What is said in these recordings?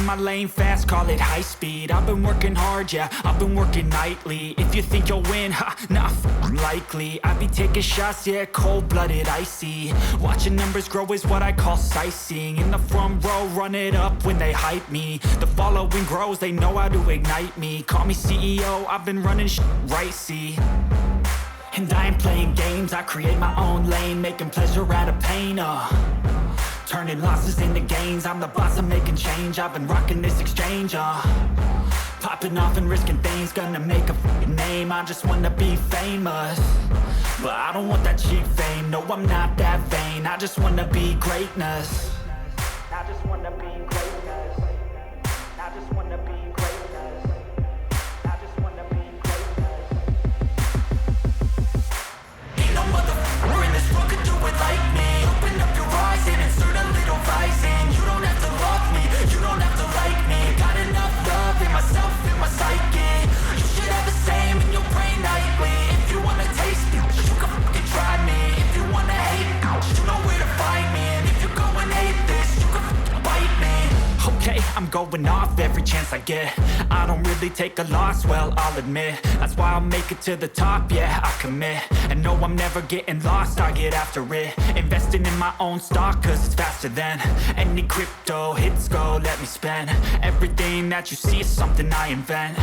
my lane fast, call it high speed. I've been working hard, yeah, I've been working nightly. If you think you'll win, ha, not likely. I be taking shots, yeah, cold-blooded, icy. Watching numbers grow is what I call sightseeing. In the front row, run it up when they hype me. The following grows, they know how to ignite me. Call me CEO, I've been running shit right, see. And I ain't playing games, I create my own lane, making pleasure out of pain, turning losses into gains. I'm the boss, I'm making change. I've been rocking this exchange, popping off and risking things. Gonna make a f***ing name. I just wanna be famous, but I don't want that cheap fame. No, I'm not that vain. I just wanna be greatness. I just wanna be greatness. I just wanna be greatness. I just wanna be greatness. Ain't no motherfucker in this world could do it like me. Open up your eyes and insert a little rising. You don't have to love me, you don't have to like me. Got enough love in myself, in my psyche. You should have the same in your brain nightly. If you wanna taste me, you can fucking try me. If you wanna hate me, you know where to find me. And if you go and hate this, you can fucking bite me. Okay, I'm going off every chance I get. I don't really take a loss, well, I'll admit. That's why I'll make it to the top, yeah, I commit. And no, I'm never getting lost, I get after it. Investing in my own stock, cause it's faster than any crypto hits go, let me spend. Everything that you see is something I invent,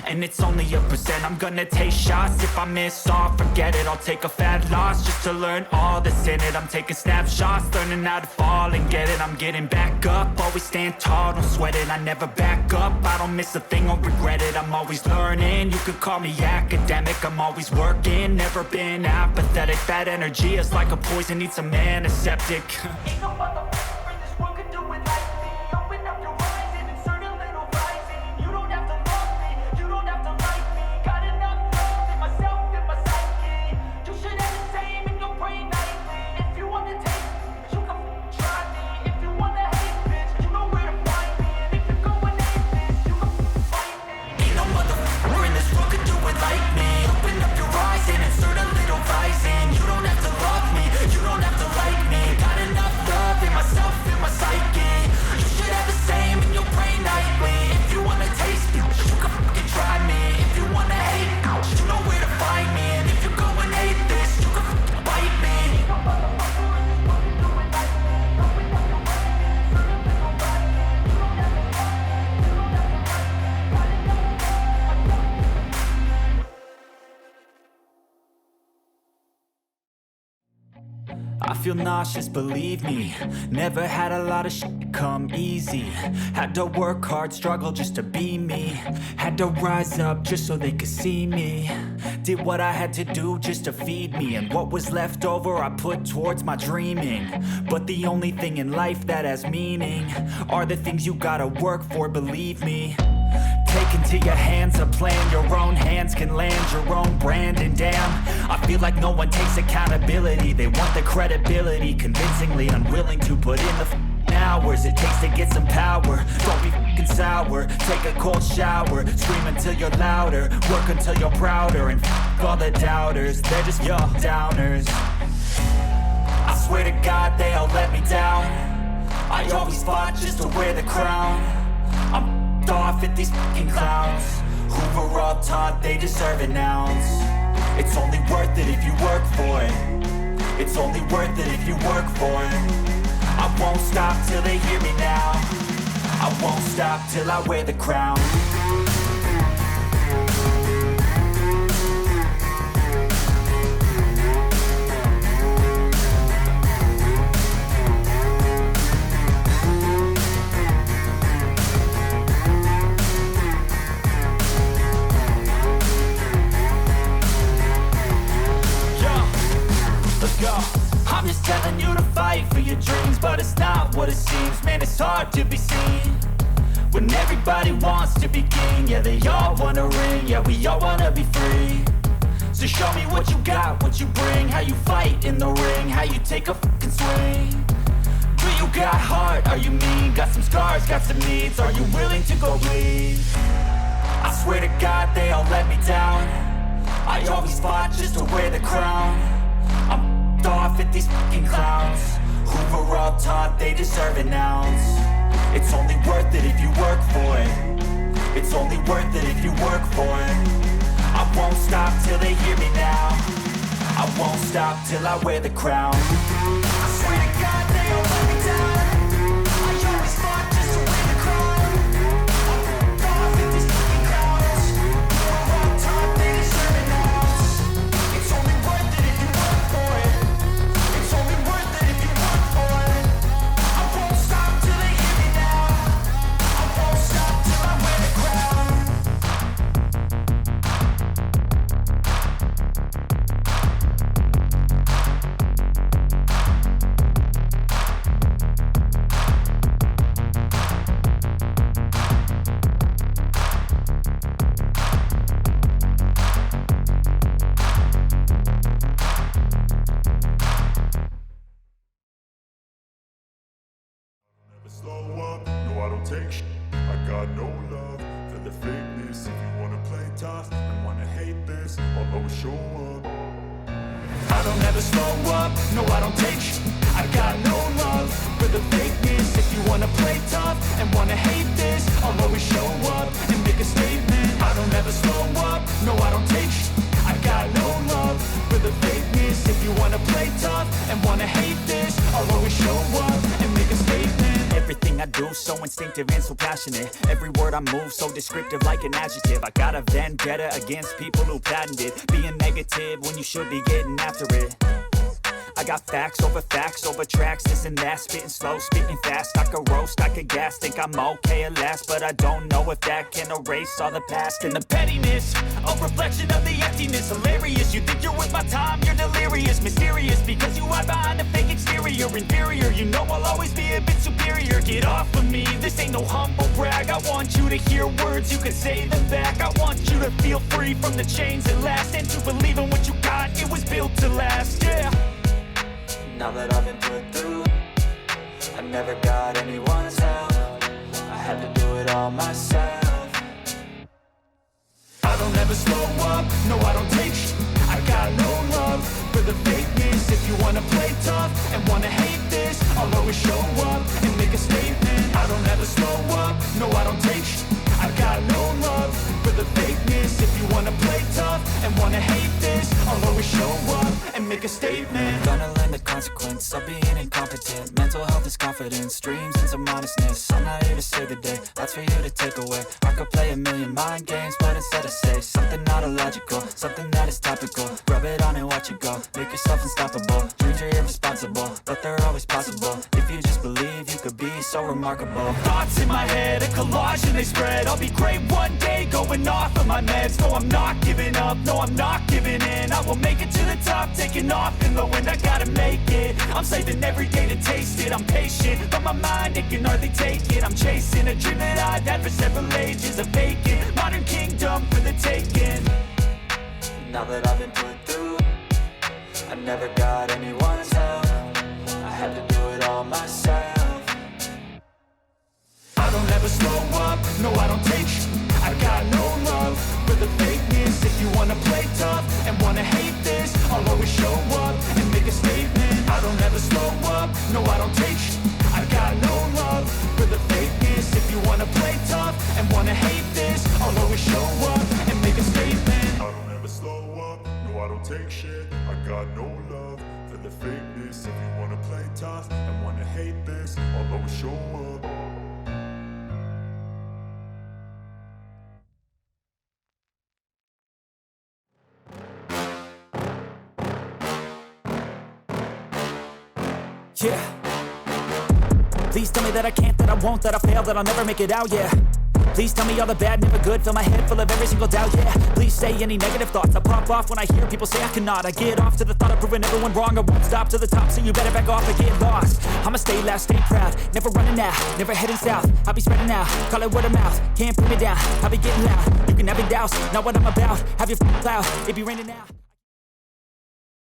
and it's only a percent. I'm gonna take shots. If I miss all, forget it. I'll take a fat loss just to learn all that's in it. I'm taking snapshots, learning how to fall and get it. I'm getting back up, always stand tall, don't sweat it. I never back up, I don't miss a thing or regret it. I'm always learning, you could call me academic. I'm always working, never been apathetic. Bad energy is like a poison, needs some antiseptic. Ain't no motherfucker in this world could do it like me. Open up your eyes and insert a little rising. You don't have to love me, you don't have to like me. Got enough love in myself, in my psyche. You should have the same in your brain nightly. If you wanna taste me, you can try me. If you wanna hate bitch, you know where to find me. And if you go and hate this, you can fight me. Ain't no motherfucker in this world could do it like me. Open up your eyes and insert a little rising. You don't have to love me, you don't have to like me. Got enough love in myself, in my psyche. You should have the same in your brain nightly. If you wanna taste me, you can fucking try me. If you wanna hate me, you know where to find me. And if you go and hate this, you can fucking bite me. Ain't no motherfucker in this world can do it like me. Open up your eyes and insert a little rising. You don't have to love me, you don't have to like me. Got enough love. I feel nauseous, believe me. Never had a lot of shit come easy. Had to work hard, struggle just to be me. Had to rise up just so they could see me. Did what I had to do just to feed me. And what was left over I put towards my dreaming. But the only thing in life that has meaning are the things you gotta work for, believe me. Take into your hands a plan, your own hands can land your own brand. And damn, I feel like no one takes accountability. They want the credibility, convincingly unwilling to put in the hours it takes to get some power. Don't be f***ing sour, take a cold shower. Scream until you're louder, work until you're prouder. And f*** all the doubters, they're just your downers. I swear to God they all let me down. I always fought just to wear the crown. I'm off at these fucking clowns who were all taught they deserve an ounce. It's only worth it if you work for it. It's only worth it if you work for it. I won't stop till they hear me now. I won't stop till I wear the crown. I'm just telling you to fight for your dreams, but it's not what it seems. Man, it's hard to be seen when everybody wants to be king. Yeah, they all wanna ring, yeah, we all wanna be free. So show me what you got, what you bring. How you fight in the ring, how you take a fucking swing. Do you got heart, are you mean? Got some scars, got some needs, are you willing to go bleed? I swear to God they all let me down. I always fought just to wear the crown. I'm off at these fucking clowns who were all taught they deserve an ounce. It's only worth it if you work for it. It's only worth it if you work for it. I won't stop till they hear me now. I won't stop till I wear the crown. I swear to God they all let me down. I always fought just to win the crown. I'm ripped off at these fucking crowds. We're all taught they deserve it now. It's only worth it if you work for it. It's only worth it if you work for it. I won't stop till they hear me now. I won't stop till I wear the crown. Slow up, no I don't take shit. I got no love for the fakeness. If you wanna play tough and wanna hate this, I'll always show up. I don't ever slow up, no I don't take shit. I got no love for the fakeness. If you wanna play tough and wanna hate this, I'll always show up and make a statement. I don't ever slow up, no I don't take shit. I got no love for the fakeness. If you wanna play tough and wanna hate this, I'll always show up and make a statement. Everything I do so instinctive and so passionate. Every word I move so descriptive like an adjective. I got a vendetta against people who patented being negative when you should be getting after it. I got facts over tracks, this and that. Spitting slow, spitting fast. I could roast, I could gas. Think I'm okay at last, but I don't know if that can erase all the past. And the pettiness, a reflection of the emptiness. Hilarious, you think you're worth my time, you're delirious. Mysterious, because you hide behind a fake exterior. Inferior, you know I'll always be a bit superior. Get off of me, this ain't no humble brag. I want you to hear words, you can say them back. I want you to feel free from the chains that last, and to believe in what you got, it was built to last, yeah. Now that I've been put through, I never got anyone's help. I had to do it all myself. I don't ever slow up, no I don't take shit. I got no love for the fakeness. If you wanna play tough and wanna hate this, I'll always show up and make a statement. I don't ever slow up, no I don't take shit. I got no love for the fakeness. If you wanna play tough and wanna hate this, I'll always show up and make a statement. Gonna learn the consequence of being incompetent. Mental health is confidence, dreams and some honestness. I'm not here to save the day, that's for you to take away. I could play a million mind games, but instead I say something not illogical, something that is topical. Rub it on and watch it go, make yourself unstoppable. Dreams are irresponsible, but they're always possible. If you just believe, you could be so remarkable. Thoughts in my head, a collage and they spread. I'll be great one day, going off of my meds. No, I'm not giving up, no, I'm not giving in. I will make it to the top, taking off in the wind. I gotta make it, I'm saving every day to taste it. I'm patient, but my mind, it can hardly take it. I'm chasing a dream that I've had for several ages. A vacant, modern kingdom for the taking. Now that I've been put through, I never got anyone's help. I had to do it all myself. I don't ever slow up, no I don't take shit. I got no love for the fakeness. If you wanna play tough and wanna hate this, I'll always show up and make a statement. I don't ever slow up, no I don't take shit. I got no love for the fakeness. If you wanna play tough and wanna hate this, I'll always show up and make a statement. I don't ever slow up, no I don't take shit. I got no love for the fakeness. If you wanna play tough and wanna hate this, I'll always show up. Yeah. Please tell me that I can't, that I won't, that I fail, that I'll never make it out, yeah. Please tell me all the bad, never good, fill my head full of every single doubt, yeah. Please say any negative thoughts, I pop off when I hear people say I cannot. I get off to the thought of proving everyone wrong. I won't stop to the top, so you better back off and get lost. I'ma stay loud, stay proud, never running out, never heading south. I'll be spreading out, call it word of mouth, can't put me down, I'll be getting loud. You can have it douse, not what I'm about, have your cloud, it be raining out.